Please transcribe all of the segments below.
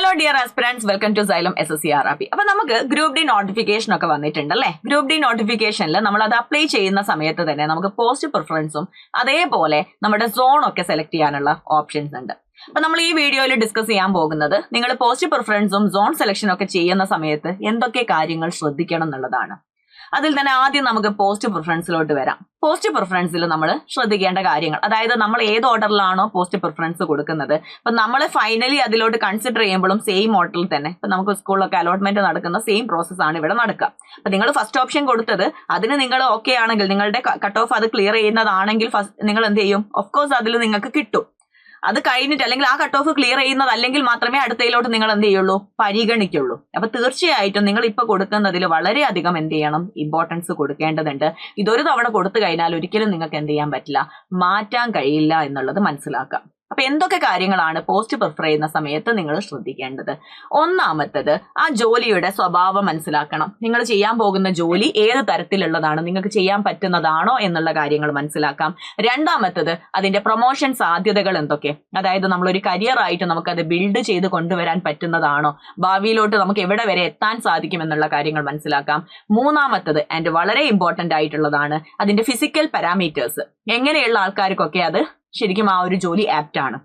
Hello dear aspirants, welcome to Xylem SSCRRB. അപ്പൊ നമുക്ക് group D notification ഒക്കെ വന്നിട്ടുണ്ട് അല്ലേ? ഗ്രൂപ്പ് ഡി നോട്ടിഫിക്കേഷനിൽ നമ്മൾ അത് അപ്ലൈ ചെയ്യുന്ന സമയത്ത് തന്നെ നമുക്ക് പോസ്റ്റ് പ്രിഫറൻസും അതേപോലെ നമ്മുടെ സോൺ ഒക്കെ സെലക്ട് ചെയ്യാനുള്ള ഓപ്ഷൻസ് ഉണ്ട്. അപ്പൊ നമ്മൾ ഈ വീഡിയോയിൽ ഡിസ്കസ് ചെയ്യാൻ പോകുന്നത് നിങ്ങൾ പോസ്റ്റ് പ്രിഫറൻസും സോൺ സെലക്ഷനും ഒക്കെ ചെയ്യുന്ന സമയത്ത് എന്തൊക്കെ കാര്യങ്ങൾ ശ്രദ്ധിക്കണം എന്നുള്ളതാണ്. അതിൽ തന്നെ ആദ്യം നമുക്ക് പോസ്റ്റ് പ്രിഫറൻസിലോട്ട് വരാം. പോസ്റ്റ് പ്രിഫറൻസിൽ നമ്മൾ ശ്രദ്ധിക്കേണ്ട കാര്യങ്ങൾ, അതായത് നമ്മൾ ഏത് ഓർഡറിലാണോ പോസ്റ്റ് പ്രിഫറൻസ് കൊടുക്കുന്നത്, അപ്പൊ നമ്മൾ ഫൈനലി അതിലോട്ട് കൺസിഡർ ചെയ്യുമ്പോഴും സെയിം ഓർഡറിൽ തന്നെ ഇപ്പൊ നമുക്ക് സ്കൂളിലൊക്കെ അലോട്ട്മെന്റ് നടക്കുന്ന സെയിം പ്രോസസ് ആണ് ഇവിടെ നടക്കുക. അപ്പൊ നിങ്ങൾ ഫസ്റ്റ് ഓപ്ഷൻ കൊടുത്തത് അതിന് നിങ്ങൾ ഓക്കെ ആണെങ്കിൽ, നിങ്ങളുടെ കട്ട് ഓഫ് അത് ക്ലിയർ ചെയ്യുന്നതാണെങ്കിൽ നിങ്ങൾ എന്ത് ചെയ്യും? ഓഫ് കോഴ്സ് അതിൽ നിങ്ങൾക്ക് കിട്ടും. അത് കഴിഞ്ഞിട്ട് അല്ലെങ്കിൽ ആ കട്ട് ഓഫ് ക്ലിയർ ചെയ്യുന്നതല്ലെങ്കിൽ മാത്രമേ അടുത്തയിലോട്ട് നിങ്ങൾ എന്ത് ചെയ്യുള്ളൂ? പരിഗണിക്കുള്ളൂ. അപ്പൊ തീർച്ചയായിട്ടും നിങ്ങൾ ഇപ്പൊ കൊടുക്കുന്നതിൽ വളരെയധികം എന്ത് ചെയ്യണം? ഇമ്പോർട്ടൻസ് കൊടുക്കേണ്ടതുണ്ട്. ഇതൊരു തവണ കൊടുത്തു കഴിഞ്ഞാൽ ഒരിക്കലും നിങ്ങൾക്ക് എന്ത് ചെയ്യാൻ പറ്റില്ല, മാറ്റാൻ കഴിയില്ല എന്നുള്ളത് മനസ്സിലാക്കാം. അപ്പൊ എന്തൊക്കെ കാര്യങ്ങളാണ് പോസ്റ്റ് പ്രിഫർ ചെയ്യുന്ന സമയത്ത് നിങ്ങൾ ശ്രദ്ധിക്കേണ്ടത്? ഒന്നാമത്തത്, ആ ജോലിയുടെ സ്വഭാവം മനസ്സിലാക്കണം. നിങ്ങൾ ചെയ്യാൻ പോകുന്ന ജോലി ഏത് തരത്തിലുള്ളതാണ്, നിങ്ങൾക്ക് ചെയ്യാൻ പറ്റുന്നതാണോ എന്നുള്ള കാര്യങ്ങൾ മനസ്സിലാക്കാം. രണ്ടാമത്തത്, അതിന്റെ പ്രൊമോഷൻ സാധ്യതകൾ എന്തൊക്കെ, അതായത് നമ്മളൊരു കരിയർ ആയിട്ട് നമുക്കത് ബിൽഡ് ചെയ്ത് കൊണ്ടുവരാൻ പറ്റുന്നതാണോ, ഭാവിയിലോട്ട് നമുക്ക് എവിടെ വരെ എത്താൻ സാധിക്കും എന്നുള്ള കാര്യങ്ങൾ മനസ്സിലാക്കാം. മൂന്നാമത്തത് ആൻഡ് വളരെ ഇമ്പോർട്ടന്റ് ആയിട്ടുള്ളതാണ് അതിന്റെ ഫിസിക്കൽ പാരാമീറ്റേഴ്സ്. എങ്ങനെയുള്ള ആൾക്കാർക്കൊക്കെ അത് ശരിക്കും ആ ഒരു ജോലി ആപ്റ്റ് ആണ്.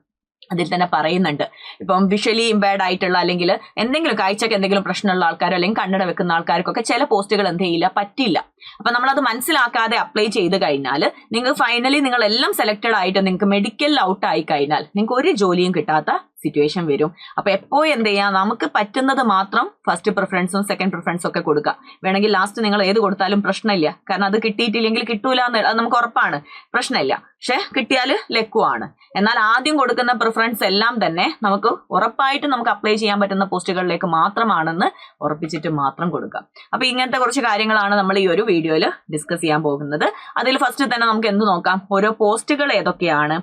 അതിൽ തന്നെ പറയുന്നുണ്ട്, ഇപ്പം വിഷ്വലി ഇമ്പയർഡ് ആയിട്ടുള്ള അല്ലെങ്കിൽ എന്തെങ്കിലും കാഴ്ചക്ക് എന്തെങ്കിലും പ്രശ്നമുള്ള ആൾക്കാരോ അല്ലെങ്കിൽ കണ്ണട വെക്കുന്ന ആൾക്കാർക്കൊക്കെ ചില പോസ്റ്റുകൾ എന്ത് ചെയ്യില്ല, പറ്റില്ല. അപ്പൊ നമ്മളത് മനസ്സിലാക്കാതെ അപ്ലൈ ചെയ്ത് കഴിഞ്ഞാൽ നിങ്ങൾ ഫൈനലി നിങ്ങളെല്ലാം സെലക്ടഡ് ആയിട്ട് നിങ്ങൾക്ക് മെഡിക്കൽ ഔട്ട് ആയി കഴിഞ്ഞാൽ നിങ്ങൾക്ക് ഒരു ജോലിയും കിട്ടാത്ത സിറ്റുവേഷൻ വരും. അപ്പൊ എപ്പോഴും എന്ത് ചെയ്യാം, നമുക്ക് പറ്റുന്നത് മാത്രം ഫസ്റ്റ് പ്രിഫറൻസും സെക്കൻഡ് പ്രിഫറൻസും ഒക്കെ കൊടുക്കുക. വേണമെങ്കിൽ ലാസ്റ്റ് നിങ്ങൾ ഏത് കൊടുത്താലും പ്രശ്നമില്ല, കാരണം അത് കിട്ടിയിട്ടില്ലെങ്കിൽ കിട്ടൂല എന്ന് അത് നമുക്ക് ഉറപ്പാണ്, പ്രശ്നമില്ല. പക്ഷെ കിട്ടിയാൽ ലക്കുവാണ്. എന്നാൽ ആദ്യം കൊടുക്കുന്ന പ്രിഫറൻസ് എല്ലാം തന്നെ നമുക്ക് ഉറപ്പായിട്ട് നമുക്ക് അപ്ലൈ ചെയ്യാൻ പറ്റുന്ന പോസ്റ്റുകളിലേക്ക് മാത്രമാണെന്ന് ഉറപ്പിച്ചിട്ട് മാത്രം കൊടുക്കുക. അപ്പൊ ഇങ്ങനത്തെ കുറച്ച് കാര്യങ്ങളാണ് നമ്മൾ ഈ ഒരു വീഡിയോയിൽ ഡിസ്കസ് ചെയ്യാൻ പോകുന്നത്. അതിൽ ഫസ്റ്റ് തന്നെ നമുക്ക് എന്ത് നോക്കാം, ഓരോ പോസ്റ്റുകൾ ഏതൊക്കെയാണ്,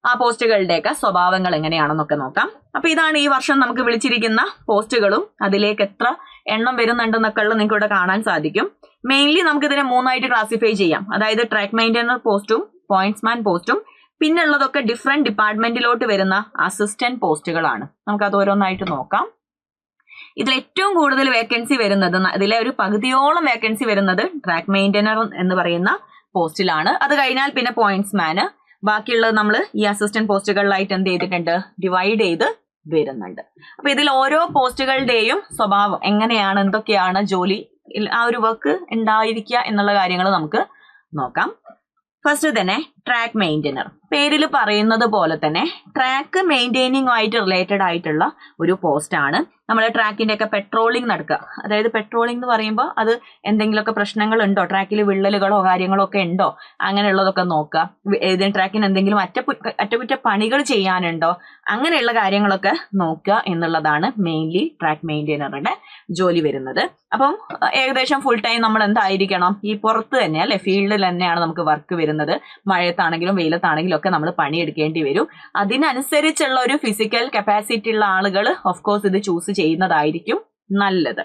ആ പോസ്റ്റുകളുടെയൊക്കെ സ്വഭാവങ്ങൾ എങ്ങനെയാണെന്നൊക്കെ നോക്കാം. അപ്പൊ ഇതാണ് ഈ വർഷം നമുക്ക് വിളിച്ചിരിക്കുന്ന പോസ്റ്റുകളും അതിലേക്ക് എത്ര എണ്ണം വരുന്നുണ്ടെന്നൊക്കെ ഉള്ളത് നിങ്ങൾക്ക് ഇവിടെ കാണാൻ സാധിക്കും. മെയിൻലി നമുക്ക് ഇതിനെ മൂന്നായിട്ട് ക്ലാസിഫൈ ചെയ്യാം. അതായത് ട്രാക്ക് മെയിൻറ്റൈനർ പോസ്റ്റും പോയിന്റ്സ്മാൻ പോസ്റ്റും പിന്നെ ഉള്ളതൊക്കെ ഡിഫറെന്റ് ഡിപ്പാർട്ട്മെന്റിലോട്ട് വരുന്ന അസിസ്റ്റന്റ് പോസ്റ്റുകളാണ്. നമുക്ക് അത് ഓരോന്നായിട്ട് നോക്കാം. ഇതിൽ ഏറ്റവും കൂടുതൽ വേക്കൻസി വരുന്നത്, ഇതിലെ ഒരു പകുതിയോളം വേക്കൻസി വരുന്നത് ട്രാക്ക് മെയിൻറ്റൈനർ എന്ന് പറയുന്ന പോസ്റ്റിലാണ്. അത് കഴിഞ്ഞാൽ പിന്നെ പോയിന്റ്സ്മാന്, ബാക്കിയുള്ളത് നമ്മൾ ഈ അസിസ്റ്റന്റ് പോസ്റ്റുകളിലായിട്ട് എന്ത് ചെയ്തിട്ടുണ്ട്, ഡിവൈഡ് ചെയ്ത് വരുന്നുണ്ട്. അപ്പൊ ഇതിൽ ഓരോ പോസ്റ്റുകളുടെയും സ്വഭാവം എങ്ങനെയാണ്, എന്തൊക്കെയാണ് ജോലി, ആ ഒരു വർക്ക് ഉണ്ടായിരിക്കുക എന്നുള്ള കാര്യങ്ങൾ നമുക്ക് നോക്കാം. ഫസ്റ്റ് തന്നെ ട്രാക്ക് മെയിൻറ്റൈനർ. പേരിൽ പറയുന്നത് പോലെ തന്നെ ട്രാക്ക് മെയിൻറ്റെയിനിങ്ങുമായിട്ട് റിലേറ്റഡ് ആയിട്ടുള്ള ഒരു പോസ്റ്റ് ആണ്. നമ്മൾ ട്രാക്കിന്റെ ഒക്കെ പെട്രോളിംഗ് നടക്കുക. അതായത് പെട്രോളിംഗ് എന്ന് പറയുമ്പോൾ അത് എന്തെങ്കിലുമൊക്കെ പ്രശ്നങ്ങൾ ഉണ്ടോ, ട്രാക്കിൽ വിള്ളലുകളോ കാര്യങ്ങളോ ഒക്കെ ഉണ്ടോ, അങ്ങനെയുള്ളതൊക്കെ നോക്കുക. ഏതെങ്കിലും ട്രാക്കിന് എന്തെങ്കിലും അറ്റകുറ്റപ്പണികൾ ചെയ്യാനുണ്ടോ, അങ്ങനെയുള്ള കാര്യങ്ങളൊക്കെ നോക്കുക എന്നുള്ളതാണ് മെയിൻലി ട്രാക്ക് മെയിൻറ്റൈനറുടെ ജോലി വരുന്നത്. അപ്പം ഏകദേശം ഫുൾ ടൈം നമ്മൾ എന്തായിരിക്കണം, ഈ പുറത്ത് തന്നെ അല്ലെ, ഫീൽഡിൽ തന്നെയാണ് നമുക്ക് വർക്ക് വരുന്നത്. മഴയത്താണെങ്കിലും വെയിലത്താണെങ്കിലും ഒക്കെ നമ്മൾ പണിയെടുക്കേണ്ടി വരും. അതിനനുസരിച്ചുള്ള ഒരു ഫിസിക്കൽ കപ്പാസിറ്റി ഉള്ള ആളുകൾ ഓഫ് കോഴ്സ് ഇത് ചൂസ് ചെയ്യുന്നതായിരിക്കും നല്ലത്.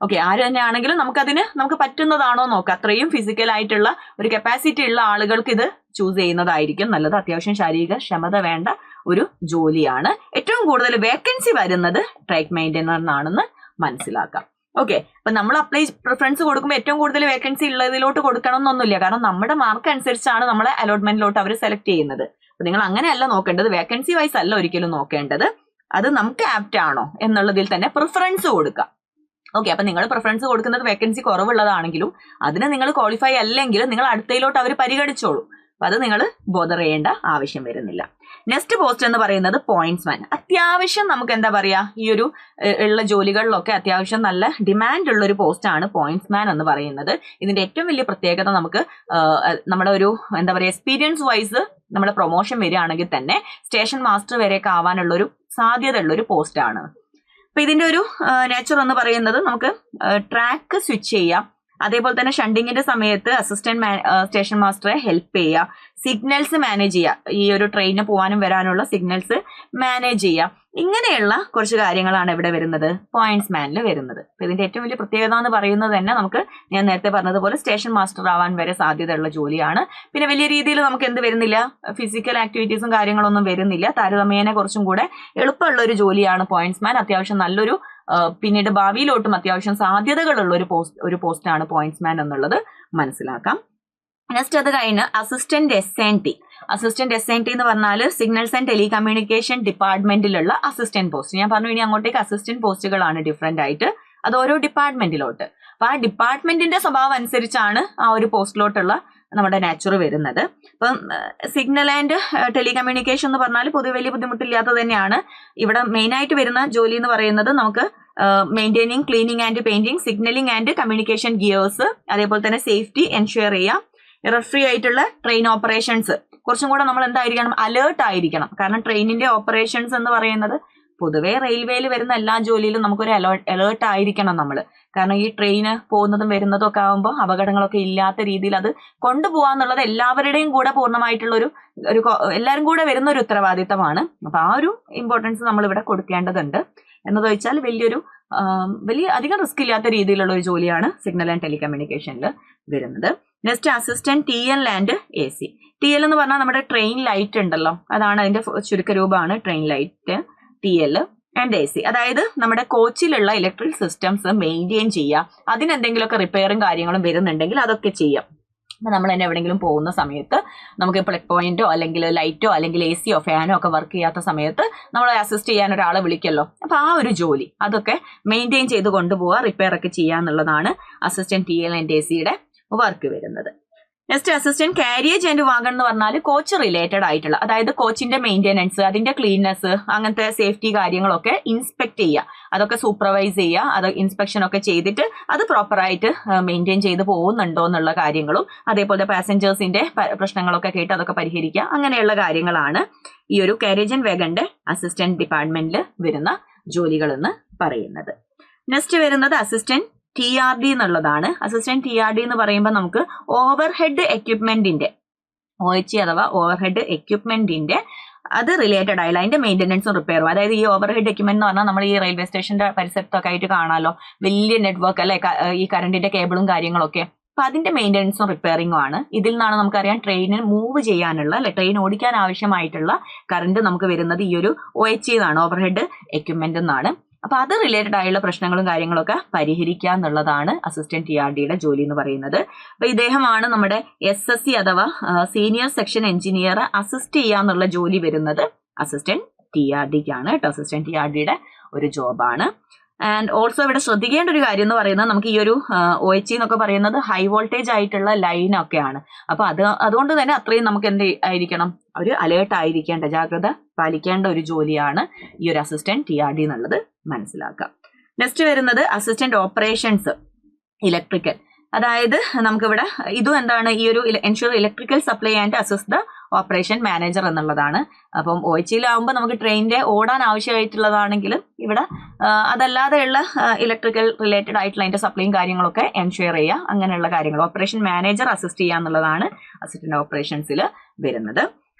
ഓക്കെ, ആര് തന്നെ ആണെങ്കിലും നമുക്ക് പറ്റുന്നതാണോ നോക്കാം. അത്രയും ഫിസിക്കൽ ആയിട്ടുള്ള ഒരു കപ്പാസിറ്റി ഉള്ള ആളുകൾക്ക് ഇത് ചൂസ് ചെയ്യുന്നതായിരിക്കും നല്ലത്. അത്യാവശ്യം ശാരീരിക ക്ഷമത വേണ്ട ഒരു ജോലിയാണ്. ഏറ്റവും കൂടുതൽ വേക്കൻസി വരുന്നത് ട്രാക്ക് മെയിൻറ്റൈനറിനാണെന്ന് മനസ്സിലാക്കാം. ഓക്കെ, അപ്പൊ നമ്മൾ അപ്ലൈ പ്രിഫറൻസ് കൊടുക്കുമ്പോൾ ഏറ്റവും കൂടുതൽ വേക്കൻസി ഉള്ളതിലോട്ട് കൊടുക്കണം എന്നൊന്നുമില്ല. കാരണം നമ്മുടെ മാർക്ക് അനുസരിച്ചാണ് നമ്മളെ അലോട്ട്മെന്റിലോട്ട് അവർ സെലക്ട് ചെയ്യുന്നത്. അപ്പൊ നിങ്ങൾ അങ്ങനെയല്ല നോക്കേണ്ടത്, വേക്കൻസി വൈസ് അല്ല ഒരിക്കലും നോക്കേണ്ടത്. അത് നമുക്ക് ആപ്റ്റ് ആണോ എന്നുള്ളതിൽ തന്നെ പ്രിഫറൻസ് കൊടുക്കാം. ഓക്കെ, അപ്പൊ നിങ്ങൾ പ്രിഫറൻസ് കൊടുക്കുന്നത് വേക്കൻസി കുറവുള്ളതാണെങ്കിലും അതിന് നിങ്ങൾ ക്വാളിഫൈ അല്ലെങ്കിലും നിങ്ങൾ അടുത്തയിലോട്ട് അവർ പരിഗണിച്ചോളൂ. അപ്പൊ അത് നിങ്ങൾ ബോധർ ചെയ്യേണ്ട ആവശ്യം വരുന്നില്ല. നെക്സ്റ്റ് പോസ്റ്റ് എന്ന് പറയുന്നത് പോയിന്റ്സ്മാൻ. അത്യാവശ്യം നമുക്ക് എന്താ പറയാ, ഈ ഒരു ഉള്ള ജോലികളിലൊക്കെ അത്യാവശ്യം നല്ല ഡിമാൻഡ് ഉള്ള ഒരു പോസ്റ്റാണ് പോയിന്റ്സ്മാൻ എന്ന് പറയുന്നത്. ഇതിന്റെ ഏറ്റവും വലിയ പ്രത്യേകത നമുക്ക് നമ്മുടെ ഒരു എന്താ പറയാ എക്സ്പീരിയൻസ് വൈസ് നമ്മുടെ പ്രൊമോഷൻ വരികയാണെങ്കിൽ തന്നെ സ്റ്റേഷൻ മാസ്റ്റർ വരെയൊക്കെ ആവാനുള്ളൊരു സാധ്യത ഉള്ളൊരു പോസ്റ്റാണ്. അപ്പൊ ഇതിന്റെ ഒരു നേച്ചർ എന്ന് പറയുന്നത് നമുക്ക് ട്രാക്ക് സ്വിച്ച് ചെയ്യാം. അതേപോലെ തന്നെ ഷണ്ടിങ്ങിന്റെ സമയത്ത് അസിസ്റ്റന്റ് സ്റ്റേഷൻ മാസ്റ്ററെ ഹെൽപ്പ് ചെയ്യുക, സിഗ്നൽസ് മാനേജ് ചെയ്യുക, ഈ ഒരു ട്രെയിനിന് പോകാനും വരാനുള്ള സിഗ്നൽസ് മാനേജ് ചെയ്യുക. ഇങ്ങനെയുള്ള കുറച്ച് കാര്യങ്ങളാണ് ഇവിടെ വരുന്നത് പോയിന്റ്സ്മാനിൽ വരുന്നത്. അപ്പൊ ഇതിന്റെ ഏറ്റവും വലിയ പ്രത്യേകത എന്ന് പറയുന്നത് തന്നെ നമുക്ക് ഞാൻ നേരത്തെ പറഞ്ഞതുപോലെ സ്റ്റേഷൻ മാസ്റ്റർ ആവാൻ വരെ സാധ്യതയുള്ള ജോലിയാണ്. പിന്നെ വലിയ രീതിയിൽ നമുക്ക് എന്ത് വരുന്നില്ല, ഫിസിക്കൽ ആക്ടിവിറ്റീസും കാര്യങ്ങളൊന്നും വരുന്നില്ല. താരതമ്യേന കുറച്ചും കൂടെ എളുപ്പമുള്ള ഒരു ജോലിയാണ് പോയിന്റ്സ്മാൻ. അത്യാവശ്യം നല്ലൊരു പിന്നീട് ഭാവിയിലോട്ടും അത്യാവശ്യം സാധ്യതകളുള്ള ഒരു പോസ്റ്റാണ് പോയിന്റ്സ്മാൻ എന്നുള്ളത് മനസ്സിലാക്കാം. നെക്സ്റ്റ് അത് കഴിഞ്ഞ് അസിസ്റ്റന്റ് SNT. അസിസ്റ്റന്റ് SNT എന്ന് പറഞ്ഞാൽ സിഗ്നൽസ് ആൻഡ് ടെലികമ്മ്യൂണിക്കേഷൻ ഡിപ്പാർട്ട്മെന്റിലുള്ള അസിസ്റ്റന്റ് പോസ്റ്റ്. ഞാൻ പറഞ്ഞു ഇനി അങ്ങോട്ടേക്ക് അസിസ്റ്റന്റ് പോസ്റ്റുകളാണ് ഡിഫറെന്റ് ആയിട്ട്, അത് ഓരോ ഡിപ്പാർട്ട്മെന്റിലോട്ട്. അപ്പൊ ആ ഡിപ്പാർട്ട്മെന്റിന്റെ സ്വഭാവം അനുസരിച്ചാണ് ആ ഒരു പോസ്റ്റിലോട്ടുള്ള നമ്മുടെ നാച്ചുർ വരുന്നത്. അപ്പം സിഗ്നൽ ആൻഡ് ടെലികമ്മ്യൂണിക്കേഷൻ എന്ന് പറഞ്ഞാൽ പൊതുവെ വലിയ ബുദ്ധിമുട്ടില്ലാത്തത് തന്നെയാണ്. ഇവിടെ മെയിൻ ആയിട്ട് വരുന്ന ജോലി എന്ന് പറയുന്നത് നമുക്ക് maintaining, cleaning and painting, signalling and communication gears, അതേപോലെ തന്നെ സേഫ്റ്റി എൻഷുർ ചെയ്യാം, എറർ ഫ്രീ ആയിട്ടുള്ള ട്രെയിൻ ഓപ്പറേഷൻസ്. കുറച്ചും കൂടെ നമ്മൾ എന്തായിരിക്കണം, അലേർട്ട് ആയിരിക്കണം. കാരണം ട്രെയിനിന്റെ ഓപ്പറേഷൻസ് എന്ന് പറയുന്നത് പൊതുവെ റെയിൽവേയിൽ വരുന്ന എല്ലാ ജോലിയിലും നമുക്കൊരു അലേർട്ട് ആയിരിക്കണം നമ്മൾ. കാരണം ഈ ട്രെയിന് പോകുന്നതും വരുന്നതും ഒക്കെ ആകുമ്പോൾ അപകടങ്ങളൊക്കെ ഇല്ലാത്ത രീതിയിൽ അത് കൊണ്ടുപോകാന്നുള്ളത് എല്ലാവരുടെയും കൂടെ പൂർണ്ണമായിട്ടുള്ള ഒരു എല്ലാവരും കൂടെ വരുന്ന ഒരു ഉത്തരവാദിത്തമാണ്. അപ്പൊ ആ ഒരു ഇമ്പോർട്ടൻസ് നമ്മൾ ഇവിടെ കൊടുക്കേണ്ടതുണ്ട്. എന്നത് വെച്ചാൽ വലിയ അധികം റിസ്ക് ഇല്ലാത്ത രീതിയിലുള്ള ഒരു ജോലിയാണ് സിഗ്നൽ ആൻഡ് ടെലികമ്മ്യൂണിക്കേഷനിൽ വരുന്നത്. Next assistant TL and AC. TL എന്ന് പറഞ്ഞാൽ നമ്മുടെ ട്രെയിൻ ലൈറ്റ് ഉണ്ടല്ലോ, അതാണ് അതിന്റെ ചുരുക്കരൂപമാണ് train light, TL and AC. അതായത് നമ്മുടെ കോച്ചിലുള്ള ഇലക്ട്രിക് സിസ്റ്റംസ് മെയിൻറ്റെയിൻ ചെയ്യുക, അതിനെന്തെങ്കിലുമൊക്കെ റിപ്പയറും കാര്യങ്ങളും വരുന്നുണ്ടെങ്കിൽ അതൊക്കെ ചെയ്യാം. നമ്മൾ തന്നെ എവിടെയെങ്കിലും പോകുന്ന സമയത്ത് നമുക്ക് പ്ലഗ് പോയിന്റോ അല്ലെങ്കിൽ ലൈറ്റോ അല്ലെങ്കിൽ AC ഫാനോ ഒക്കെ വർക്ക് ചെയ്യാത്ത സമയത്ത് നമ്മളെ അസിസ്റ്റ് ചെയ്യാൻ ഒരാളെ വിളിക്കല്ലോ. അപ്പൊ ആ ഒരു ജോലി അതൊക്കെ മെയിൻറ്റെയിൻ ചെയ്ത് കൊണ്ടുപോവുക, റിപ്പയർ ഒക്കെ ചെയ്യുക എന്നുള്ളതാണ് അസിസ്റ്റന്റ് TL ആൻഡ് ACയുടെ വർക്ക് വരുന്നത്. Next assistant carriage and wagon എന്ന് പറഞ്ഞാൽ കോച്ച് റിലേറ്റഡ് ആയിട്ടുള്ള, അതായത് കോച്ചിന്റെ മെയിൻ്റെനൻസ്, അതിന്റെ ക്ലീൻനെസ്, അങ്ങനത്തെ സേഫ്റ്റി കാര്യങ്ങളൊക്കെ ഇൻസ്പെക്ട് ചെയ്യുക, അതൊക്കെ സൂപ്പർവൈസ് ചെയ്യുക, അത് ഇൻസ്പെക്ഷൻ ഒക്കെ ചെയ്തിട്ട് അത് പ്രോപ്പറായിട്ട് മെയിൻറ്റെയിൻ ചെയ്ത് പോകുന്നുണ്ടോ എന്നുള്ള കാര്യങ്ങളും, അതേപോലെ പാസഞ്ചേഴ്സിന്റെ പ്രശ്നങ്ങളൊക്കെ കേട്ട് അതൊക്കെ പരിഹരിക്കുക, അങ്ങനെയുള്ള കാര്യങ്ങളാണ് ഈ ഒരു കാരിയേജ് ആൻഡ് വാഗണിന്റെ അസിസ്റ്റന്റ് ഡിപ്പാർട്ട്മെന്റിൽ വരുന്ന ജോലികൾ എന്ന് പറയുന്നത്. നെക്സ്റ്റ് വരുന്നത് അസിസ്റ്റന്റ് TRD എന്നുള്ളതാണ്. അസിസ്റ്റന്റ് TRD എന്ന് പറയുമ്പോൾ നമുക്ക് ഓവർഹെഡ് എക്യുപ്മെന്റിന്റെ OHE അഥവാ ഓവർഹെഡ് എക്യുപ്മെന്റിന്റെ അത് റിലേറ്റഡ് ആയില്ല അതിന്റെ മെയിൻ്റെനൻസും റിപ്പയറും. അതായത് ഈ ഓവർഹെഡ് എക്യുപ്മെന്റ് എന്ന് പറഞ്ഞാൽ നമ്മൾ ഈ റെയിൽവേ സ്റ്റേഷന്റെ പരിസരത്തൊക്കെ ആയിട്ട് കാണാമല്ലോ, വലിയ നെറ്റ്വർക്ക് അല്ലെ, ഈ കറണ്ടിന്റെ കേബിളും കാര്യങ്ങളൊക്കെ. അപ്പൊ അതിന്റെ മെയിൻ്റെനൻസും റിപ്പയറിംഗും ആണ്. ഇതിൽ നിന്നാണ് നമുക്കറിയാം ട്രെയിനിന് മൂവ് ചെയ്യാനുള്ള അല്ലെ, ട്രെയിൻ ഓടിക്കാൻ ആവശ്യമായിട്ടുള്ള കറണ്ട് നമുക്ക് വരുന്നത് ഈ ഒരു OHE എന്നാണ്, ഓവർഹെഡ് എക്യുപ്മെന്റ് എന്നാണ്. അപ്പൊ അത് റിലേറ്റഡ് ആയുള്ള പ്രശ്നങ്ങളും കാര്യങ്ങളൊക്കെ പരിഹരിക്കുക എന്നുള്ളതാണ് അസിസ്റ്റന്റ് TRDയുടെ ജോലി എന്ന് പറയുന്നത്. അപ്പൊ ഇദ്ദേഹമാണ് നമ്മുടെ SSC അഥവാ സീനിയർ സെക്ഷൻ എഞ്ചിനീയർ അസിസ്റ്റ് ചെയ്യാന്നുള്ള ജോലി വരുന്നത് അസിസ്റ്റന്റ് TRDക്കാണ് കേട്ടോ. അസിസ്റ്റന്റ് TRDയുടെ ഒരു ജോബാണ്. ആൻഡ് ഓൾസോ ഇവിടെ ശ്രദ്ധിക്കേണ്ട ഒരു കാര്യം എന്ന് പറയുന്നത് നമുക്ക് ഈ ഒരു OHE എന്നൊക്കെ പറയുന്നത് ഹൈ വോൾട്ടേജ് ആയിട്ടുള്ള ലൈനൊക്കെയാണ്. അപ്പൊ അതുകൊണ്ട് തന്നെ അത്രയും നമുക്ക് എന്ത് ആയിരിക്കണം, ഒരു അലേർട്ട് ആയിരിക്കേണ്ട, ജാഗ്രത പാലിക്കേണ്ട ഒരു ജോലിയാണ് ഈ ഒരു അസിസ്റ്റന്റ് TRD എന്നുള്ളത് മനസ്സിലാക്കാം. നെക്സ്റ്റ് വരുന്നത് അസിസ്റ്റന്റ് ഓപ്പറേഷൻസ് ഇലക്ട്രിക്കൽ. അതായത് നമുക്കിവിടെ ഇതും എന്താണ്, ഈ ഒരു ensure electrical supply and assist the operation manager എന്നുള്ളതാണ്. അപ്പം OHEയിലാവുമ്പോൾ നമുക്ക് ട്രെയിനിന്റെ ഓടാൻ ആവശ്യമായിട്ടുള്ളതാണെങ്കിലും ഇവിടെ അതല്ലാതെയുള്ള ഇലക്ട്രിക്കൽ റിലേറ്റഡ് ആയിട്ടുള്ള അതിന്റെ സപ്ലൈയും കാര്യങ്ങളൊക്കെ എൻഷുർ ചെയ്യുക, അങ്ങനെയുള്ള കാര്യങ്ങൾ ഓപ്പറേഷൻ മാനേജർ അസിസ്റ്റ് ചെയ്യുക എന്നുള്ളതാണ് അസിസ്റ്റന്റ് ഓപ്പറേഷൻസിൽ വരുന്നത്.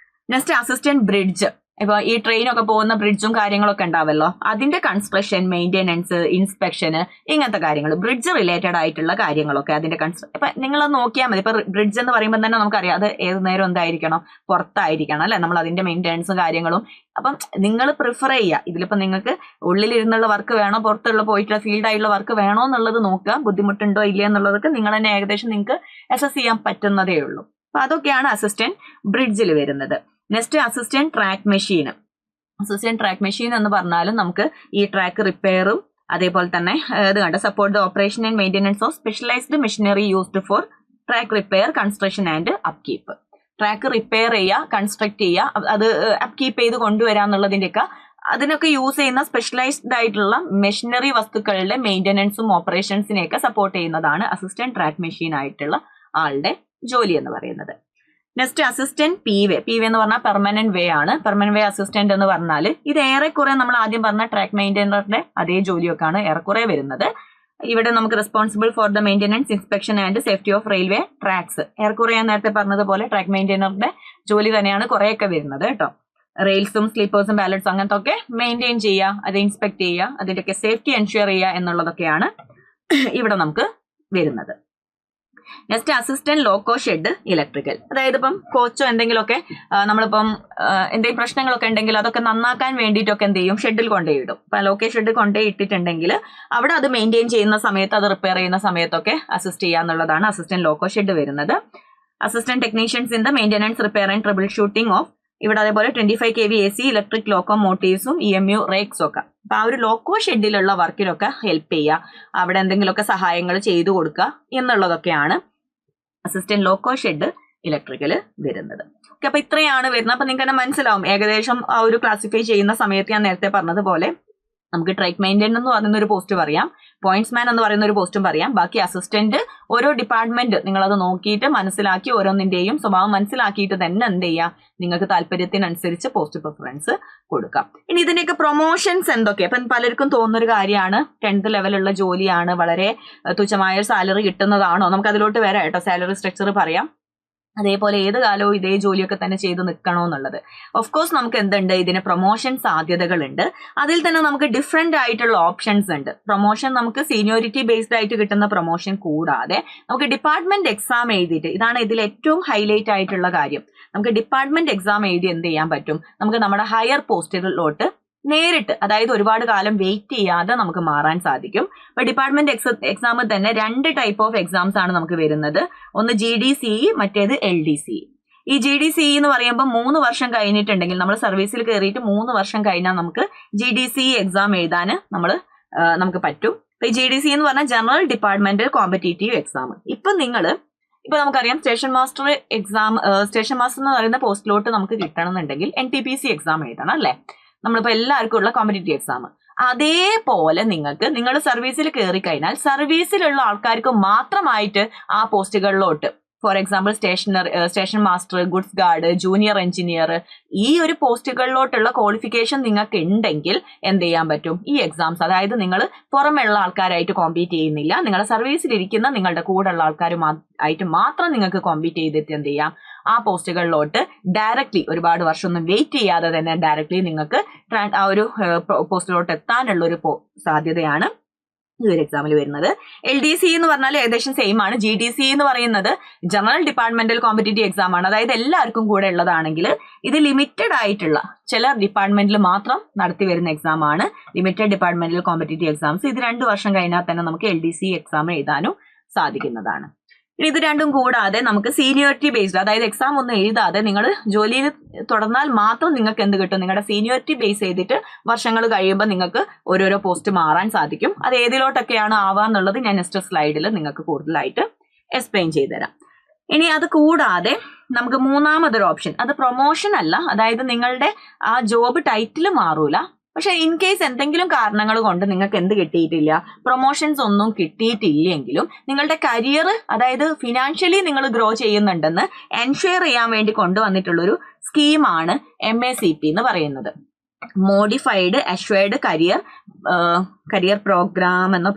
Next assistant bridge. ഇപ്പൊ ഈ ട്രെയിനൊക്കെ പോകുന്ന ബ്രിഡ്ജും കാര്യങ്ങളൊക്കെ ഉണ്ടാവല്ലോ, അതിന്റെ കൺസ്ട്രക്ഷൻ, മെയിൻ്റെനൻസ്, ഇൻസ്പെക്ഷൻ, ഇങ്ങനത്തെ കാര്യങ്ങൾ, ബ്രിഡ്ജ് റിലേറ്റഡ് ആയിട്ടുള്ള കാര്യങ്ങളൊക്കെ അതിന്റെ ഇപ്പൊ നിങ്ങളത് നോക്കിയാൽ മതി. ഇപ്പൊ ബ്രിഡ്ജ് എന്ന് പറയുമ്പോൾ തന്നെ നമുക്കറിയാം അത് ഏത് നേരം എന്തായിരിക്കണം, പുറത്തായിരിക്കണം അല്ലെ, നമ്മൾ അതിന്റെ മെയിൻ്റെനൻസും കാര്യങ്ങളും. അപ്പം നിങ്ങൾ പ്രിഫർ ചെയ്യുക, ഇതിലിപ്പോ നിങ്ങൾക്ക് ഉള്ളിലിരുന്നുള്ള വർക്ക് വേണോ പുറത്തുള്ള പോയിട്ടുള്ള ഫീൽഡ് ആയിട്ടുള്ള വർക്ക് വേണോ എന്നുള്ളത് നോക്കുക, ബുദ്ധിമുട്ടുണ്ടോ ഇല്ല എന്നുള്ളതൊക്കെ നിങ്ങൾ തന്നെ ഏകദേശം നിങ്ങൾക്ക് അസസ് ചെയ്യാൻ പറ്റുന്നതേ ഉള്ളൂ. അപ്പൊ അതൊക്കെയാണ് അസിസ്റ്റന്റ് ബ്രിഡ്ജിൽ വരുന്നത്. Next assistant track machine. Assistant track machine എന്ന് പറഞ്ഞാലും നമുക്ക് ഈ ട്രാക്ക് റിപ്പയറും അതേപോലെ തന്നെ ഇത് കണ്ട support the operation and maintenance of specialised machinery used for track repair, construction and upkeep. Track repair ചെയ്യുക, കൺസ്ട്രക്ട് ചെയ്യുക, അത് അപ്കീപ്പ് ചെയ്ത് കൊണ്ടുവരാന്നുള്ളതിൻ്റെയൊക്കെ അതിനൊക്കെ യൂസ് ചെയ്യുന്ന സ്പെഷ്യലൈസ്ഡ് ആയിട്ടുള്ള മെഷീനറി വസ്തുക്കളുടെ മെയിൻ്റെനൻസും ഓപ്പറേഷൻസിനെയൊക്കെ സപ്പോർട്ട് ചെയ്യുന്നതാണ് അസിസ്റ്റന്റ് ട്രാക്ക് മെഷീൻ ആയിട്ടുള്ള ആളുടെ ജോലി എന്ന് പറയുന്നത്. നെക്സ്റ്റ് അസിസ്റ്റന്റ് PV എന്ന് പറഞ്ഞാൽ പെർമനന്റ് വേ ആണ്. പെർമനന്റ് വേ അസിസ്റ്റന്റ് എന്ന് പറഞ്ഞാൽ ഇത് ഏറെക്കുറെ നമ്മൾ ആദ്യം പറഞ്ഞ ട്രാക്ക് മെയിൻ്റെനറുടെ അതേ ജോലിയൊക്കെയാണ് ഏറെക്കുറെ വരുന്നത്. ഇവിടെ നമുക്ക് responsible for the maintenance, inspection and safety of railway tracks. ഏറെക്കുറെ ഞാൻ നേരത്തെ പറഞ്ഞതുപോലെ ട്രാക്ക് മെയിൻറ്റെയിനറുടെ ജോലി തന്നെയാണ് കുറേയൊക്കെ വരുന്നത് കേട്ടോ. റെയിൽസും സ്ലീപ്പേഴ്സും ബാലൻസും അങ്ങനത്തെ ഒക്കെ മെയിൻറ്റെയിൻ ചെയ്യുക, അത് ഇൻസ്പെക്ട് ചെയ്യുക, അതിൻ്റെയൊക്കെ സേഫ്റ്റി എൻഷുർ ചെയ്യുക എന്നുള്ളതൊക്കെയാണ് ഇവിടെ നമുക്ക് വരുന്നത്. Next assistant loco shed electrical. അതായത് ഇപ്പം കോച്ചോ എന്തെങ്കിലുമൊക്കെ നമ്മളിപ്പം എന്തെങ്കിലും പ്രശ്നങ്ങളൊക്കെ ഉണ്ടെങ്കിൽ അതൊക്കെ നന്നാക്കാൻ വേണ്ടിയിട്ടൊക്കെ എന്ത് ചെയ്യും, ഷെഡിൽ കൊണ്ടുപോയി ഇടും. ഇപ്പം ലോക്കോ ഷെഡ് കൊണ്ടുപോയി ഇട്ടിട്ടുണ്ടെങ്കിൽ അവിടെ അത് മെയിൻറ്റെയിൻ ചെയ്യുന്ന സമയത്ത്, അത് റിപ്പയർ ചെയ്യുന്ന സമയത്തൊക്കെ അസിസ്റ്റ് ചെയ്യുക എന്നുള്ളതാണ് അസിസ്റ്റന്റ് ലോക്കോ ഷെഡ് വരുന്നത്. Assistant technicians in the maintenance, repair and trouble shooting of, ഇവിടെ അതേപോലെ 25 kV AC ഇലക്ട്രിക് ലോക്കോമോട്ടീവ്സും EMU റേക്സും ഒക്കെ. അപ്പൊ ആ ഒരു ലോക്കോ ഷെഡിലുള്ള വർക്കിലൊക്കെ ഹെൽപ്പ് ചെയ്യുക, അവിടെ എന്തെങ്കിലുമൊക്കെ സഹായങ്ങൾ ചെയ്തു കൊടുക്കുക എന്നുള്ളതൊക്കെയാണ് അസിസ്റ്റന്റ് ലോക്കോ ഷെഡ് ഇലക്ട്രിക്കല് വരുന്നത്. ഓക്കെ, അപ്പൊ ഇത്രയാണ് വരുന്നത്. അപ്പൊ നിങ്ങൾക്ക് തന്നെ മനസ്സിലാവും ഏകദേശം ആ ഒരു ക്ലാസിഫൈ ചെയ്യുന്ന സമയത്ത് ഞാൻ നേരത്തെ പറഞ്ഞതുപോലെ നമുക്ക് ട്രക്ക് മെയിൻ്റെനൻസ് എന്ന് പറയുന്ന ഒരു പോസ്റ്റ് പറയാം, പോയിന്റ്സ്മാൻ എന്ന് പറയുന്ന ഒരു പോസ്റ്റും പറയാം. ബാക്കി അസിസ്റ്റന്റ് ഓരോ ഡിപ്പാർട്ട്മെന്റ് നിങ്ങളത് നോക്കിയിട്ട് മനസ്സിലാക്കി ഓരോന്നിന്റെയും സ്വഭാവം മനസ്സിലാക്കിയിട്ട് തന്നെ എന്ത് ചെയ്യുക, നിങ്ങൾക്ക് താല്പര്യത്തിനനുസരിച്ച് പോസ്റ്റ് പ്രിഫറൻസ് കൊടുക്കാം. ഇനി ഇതിന്റെയൊക്കെ പ്രൊമോഷൻസ് എന്തൊക്കെ? അപ്പം പലർക്കും തോന്നുന്നൊരു കാര്യമാണ് 10th ലെവലുള്ള ജോലിയാണ്, വളരെ തുച്ഛമായ സാലറി കിട്ടുന്നതാണോ? നമുക്ക് അതിലോട്ട് വരാം കേട്ടോ, സാലറി സ്ട്രക്ചർ പറയാം. അതേപോലെ ഏത് കാലവും ഇതേ ജോലിയൊക്കെ തന്നെ ചെയ്ത് നിൽക്കണോ എന്നുള്ളത്. ഓഫ് കോഴ്സ് നമുക്ക് എന്തുണ്ട്, ഇതിന് പ്രൊമോഷൻ സാധ്യതകളുണ്ട്. അതിൽ തന്നെ നമുക്ക് ഡിഫറെന്റ് ആയിട്ടുള്ള ഓപ്ഷൻസ് ഉണ്ട്. പ്രൊമോഷൻ നമുക്ക് സീനിയോറിറ്റി ബേസ്ഡ് ആയിട്ട് കിട്ടുന്ന പ്രൊമോഷൻ കൂടാതെ നമുക്ക് ഡിപ്പാർട്ട്മെന്റ് എക്സാം എഴുതിയിട്ട്, ഇതാണ് ഇതിൽ ഏറ്റവും ഹൈലൈറ്റ് ആയിട്ടുള്ള കാര്യം, നമുക്ക് ഡിപ്പാർട്ട്മെന്റ് എക്സാം എഴുതി എന്ത് ചെയ്യാൻ പറ്റും, നമുക്ക് നമ്മുടെ ഹയർ പോസ്റ്റുകളിലോട്ട് നേരിട്ട്, അതായത് ഒരുപാട് കാലം വെയിറ്റ് ചെയ്യാതെ നമുക്ക് മാറാൻ സാധിക്കും. അപ്പൊ ഡിപ്പാർട്ട്മെന്റ് എക്സാമിൽ തന്നെ 2 ടൈപ്പ് ഓഫ് എക്സാംസ് ആണ് നമുക്ക് വരുന്നത്. ഒന്ന് GDCE, മറ്റേത് LDCE. ഈ GDCE എന്ന് പറയുമ്പോൾ 3 വർഷം കഴിഞ്ഞിട്ടുണ്ടെങ്കിൽ, നമ്മൾ സർവീസിൽ കയറിയിട്ട് 3 വർഷം കഴിഞ്ഞാൽ നമുക്ക് GDCE എക്സാം എഴുതാൻ നമുക്ക് പറ്റും. ഈ GDCE എന്ന് പറഞ്ഞാൽ ജനറൽ ഡിപ്പാർട്ട്മെന്റ് കോമ്പറ്റീറ്റീവ് എക്സാം. ഇപ്പൊ നമുക്കറിയാം station master exam, station master എന്ന് പറയുന്ന പോസ്റ്റിലോട്ട് നമുക്ക് കിട്ടണമെന്നുണ്ടെങ്കിൽ NTPC എക്സാം എഴുതണം അല്ലെ, നമ്മളിപ്പോ എല്ലാവർക്കും ഉള്ള കോമ്പറ്റീറ്റീവ് എക്സാം. അതേപോലെ നിങ്ങൾ സർവീസിൽ കയറി കഴിഞ്ഞാൽ സർവീസിലുള്ള ആൾക്കാർക്ക് മാത്രമായിട്ട് ആ പോസ്റ്റുകളിലോട്ട്, for example station master, goods guard, junior engineer, ഈ ഒരു പോസ്റ്റുകളിലോട്ടുള്ള ക്വാളിഫിക്കേഷൻ നിങ്ങൾക്ക് ഉണ്ടെങ്കിൽ എന്ത് ചെയ്യാൻ പറ്റും, ഈ എക്സാംസ്, അതായത് നിങ്ങൾ പുറമെയുള്ള ആൾക്കാരായിട്ട് കോമ്പീറ്റ് ചെയ്യുന്നില്ല, നിങ്ങളുടെ സർവീസിലിരിക്കുന്ന നിങ്ങളുടെ കൂടെയുള്ള ആയിട്ട് മാത്രം നിങ്ങൾക്ക് കോമ്പീറ്റ് ചെയ്തിട്ട് എന്ത് ചെയ്യാം, ആ പോസ്റ്റുകളിലോട്ട് ഡയറക്ട്ലി, ഒരുപാട് വർഷമൊന്നും വെയിറ്റ് ചെയ്യാതെ തന്നെ ഡയറക്ട്ലി നിങ്ങൾക്ക് ആ ഒരു പോസ്റ്റിലോട്ട് എത്താനുള്ള ഒരു സാധ്യതയാണ് ഈ ഒരു എക്സാമിൽ വരുന്നത്. LDCE എന്ന് പറഞ്ഞാൽ ഏകദേശം സെയിം ആണ്. GDCE എന്ന് പറയുന്നത് ജനറൽ ഡിപ്പാർട്ട്മെന്റൽ കോമ്പറ്റീറ്റീവ് എക്സാം ആണ്, അതായത് എല്ലാവർക്കും കൂടെ ഉള്ളതാണെങ്കിൽ ഇത് ലിമിറ്റഡ് ആയിട്ടുള്ള ചില ഡിപ്പാർട്ട്മെന്റിൽ മാത്രം നടത്തി വരുന്ന എക്സാം ആണ് ലിമിറ്റഡ് ഡിപ്പാർട്ട്മെന്റൽ കോമ്പറ്റീറ്റീവ് എക്സാംസ്. ഇത് 2 വർഷം കഴിഞ്ഞാൽ തന്നെ നമുക്ക് LDCE എക്സാം എഴുതാനും സാധിക്കുന്നതാണ്. ഇനി ഇത് രണ്ടും കൂടാതെ നമുക്ക് സീനിയോറിറ്റി ബേസ്ഡ്, അതായത് എക്സാം ഒന്നും എഴുതാതെ നിങ്ങൾ ജോലിയിൽ തുടർന്നാൽ മാത്രം നിങ്ങൾക്ക് എന്ത് കിട്ടും, നിങ്ങളുടെ സീനിയോറിറ്റി ബേസ് ചെയ്തിട്ട് വർഷങ്ങൾ കഴിയുമ്പോൾ നിങ്ങൾക്ക് ഓരോരോ പോസ്റ്റ് മാറാൻ സാധിക്കും. അത് ഏതിലോട്ടൊക്കെയാണ് ആവാന്നുള്ളത് ഞാൻ നെക്സ്റ്റ് സ്ലൈഡിൽ നിങ്ങൾക്ക് കൂടുതലായിട്ട് എക്സ്പ്ലെയിൻ ചെയ്തുതരാം. ഇനി അത് കൂടാതെ നമുക്ക് മൂന്നാമതൊരു ഓപ്ഷൻ, അത് പ്രൊമോഷൻ അല്ല, അതായത് നിങ്ങളുടെ ആ ജോബ് ടൈറ്റിൽ മാറൂല, പക്ഷെ ഇൻ കേസ് എന്തെങ്കിലും കാരണങ്ങൾ കൊണ്ട് നിങ്ങൾക്ക് എന്ത് കിട്ടിയിട്ടില്ല, പ്രൊമോഷൻസ് ഒന്നും കിട്ടിയിട്ടില്ലെങ്കിലും നിങ്ങളുടെ കരിയർ, അതായത് ഫിനാൻഷ്യലി നിങ്ങൾ ഗ്രോ ചെയ്യുന്നുണ്ടെന്ന് എൻഷുർ ചെയ്യാൻ വേണ്ടി കൊണ്ടുവന്നിട്ടുള്ളൊരു സ്കീമാണ് MACP എന്ന് പറയുന്നത്. മോഡിഫൈഡ് അഷ്വേർഡ് കരിയർ പ്രോഗ്രാം എന്ന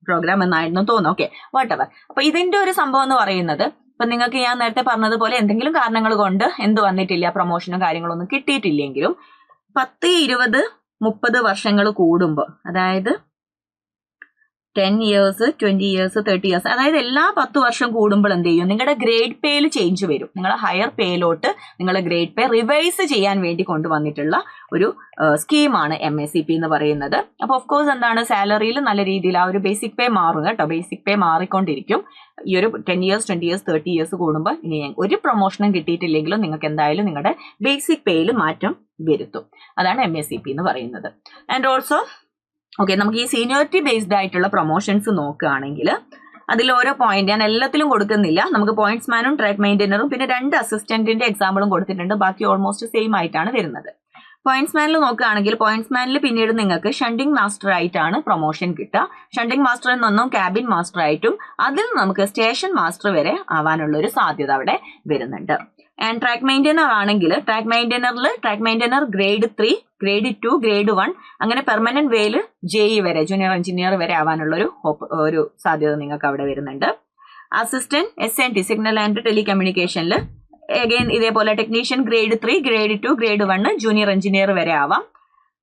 പ്രോഗ്രാം എന്നായിരുന്നു തോന്നുന്നു. Okay, whatever. അപ്പൊ ഇതിന്റെ ഒരു സംഭവം എന്ന് പറയുന്നത്, ഇപ്പൊ നിങ്ങൾക്ക് ഞാൻ നേരത്തെ പറഞ്ഞതുപോലെ എന്തെങ്കിലും കാരണങ്ങൾ കൊണ്ട് എന്ത് വന്നിട്ടില്ല, പ്രൊമോഷനും കാര്യങ്ങളൊന്നും കിട്ടിയിട്ടില്ലെങ്കിലും 10, 20, 30 വർഷങ്ങൾ കൂടുമ്പോൾ, അതായത് 10 years, 20 years, 30 years, അതായത് എല്ലാ 10 വർഷം കൂടുമ്പോൾ എന്ത് ചെയ്യും, നിങ്ങളുടെ ഗ്രേഡ് പേയിൽ ചേഞ്ച് വരും. നിങ്ങളുടെ ഹയർ പേയിലോട്ട് നിങ്ങളുടെ ഗ്രേഡ് പേ റിവൈസ് ചെയ്യാൻ വേണ്ടി കൊണ്ടുവന്നിട്ടുള്ള ഒരു സ്കീമാണ് MACP എന്ന് പറയുന്നത്. അപ്പൊ ഓഫ് കോഴ്സ് എന്താണ്, സാലറിയിൽ നല്ല രീതിയിൽ ആ ഒരു ബേസിക് പേ മാറും കേട്ടോ, ബേസിക് പേ മാറിക്കൊണ്ടിരിക്കും. ഈ ഒരു 10 years, 20 years, 30 years കൂടുമ്പോൾ ഇനി ഒരു പ്രൊമോഷനും കിട്ടിയിട്ടില്ലെങ്കിലും നിങ്ങൾക്ക് എന്തായാലും നിങ്ങളുടെ ബേസിക് പേയിൽ മാറ്റം വരുത്തും. അതാണ് MACP എന്ന് പറയുന്നത്. ആൻഡ് ഓൾസോ ഓക്കെ, നമുക്ക് ഈ സീനിയോറിറ്റി ബേസ്ഡ് ആയിട്ടുള്ള പ്രൊമോഷൻസ് നോക്കുകയാണെങ്കിൽ അതിൽ ഓരോ പോയിന്റ് ഞാൻ എല്ലാത്തിലും കൊടുക്കുന്നില്ല. നമുക്ക് പോയിന്റ്സ്മാനും ട്രാക്ക് മെയിൻറ്റെയിനറും പിന്നെ 2 അസിസ്റ്റന്റിന്റെ എക്സാമ്പിളും കൊടുത്തിട്ടുണ്ട്. ബാക്കി ഓൾമോസ്റ്റ് സെയിം ആയിട്ടാണ് വരുന്നത്. പോയിന്റ്സ്മാനിൽ നോക്കുകയാണെങ്കിൽ പോയിന്റ്സ്മാനിൽ പിന്നീട് നിങ്ങൾക്ക് ഷണ്ടിങ് മാസ്റ്റർ ആയിട്ടാണ് പ്രൊമോഷൻ കിട്ടുക. ഷണ്ടിങ് മാസ്റ്ററിൽ നിന്നും ക്യാബിൻ മാസ്റ്റർ ആയിട്ടും അതിൽ നമുക്ക് സ്റ്റേഷൻ മാസ്റ്റർ വരെ ആവാനുള്ള ഒരു സാധ്യത അവിടെ വരുന്നുണ്ട്. ആൻഡ് ട്രാക്ക് മെയിൻറ്റെയിനർ ആണെങ്കിൽ track maintainer grade 3, grade 2, grade 1 അങ്ങനെ പെർമനന്റ് വേയിൽ JE വരെ ജൂനിയർ എഞ്ചിനീയർ വരെ ആവാനുള്ള ഒരു സാധ്യത നിങ്ങൾക്ക് അവിടെ വരുന്നുണ്ട്. അസിസ്റ്റന്റ് SNT സിഗ്നൽ ആൻഡ് ടെലികമ്മ്യൂണിക്കേഷനിൽ അഗൈൻ ഇതേപോലെ technician grade 3, grade 2, grade 1 junior engineer വരെ ആവാം.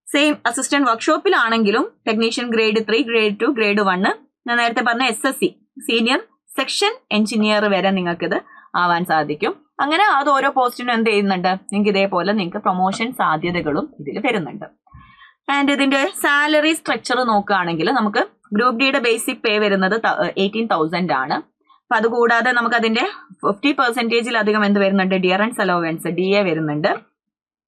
സെയിം അസിസ്റ്റന്റ് വർക്ക്ഷോപ്പിലാണെങ്കിലും ടെക്നീഷ്യൻ ഗ്രേഡ് 3, ഗ്രേഡ് 2, ഗ്രേഡ് 1 ഞാൻ നേരത്തെ പറഞ്ഞ SSC സീനിയർ സെക്ഷൻ എഞ്ചിനീയർ വരെ നിങ്ങൾക്ക് ഇത് ആവാൻ സാധിക്കും. അങ്ങനെ അത് ഓരോ പോസ്റ്റിനും എന്ത് ചെയ്യുന്നുണ്ട്, നിങ്ങൾക്ക് ഇതേപോലെ നിങ്ങൾക്ക് പ്രൊമോഷൻ സാധ്യതകളും ഇതിൽ വരുന്നുണ്ട്. ആൻഡ് ഇതിന്റെ സാലറി സ്ട്രക്ചർ നോക്കുകയാണെങ്കിൽ നമുക്ക് ഗ്രൂപ്പ് ഡിയുടെ ബേസിക് പേ വരുന്നത് 18,000 ആണ്. അപ്പൊ അതുകൂടാതെ നമുക്ക് അതിന്റെ 50% എന്ത് വരുന്നുണ്ട്, ഡിയറൻസ് അലോവൻസ് DA വരുന്നുണ്ട്,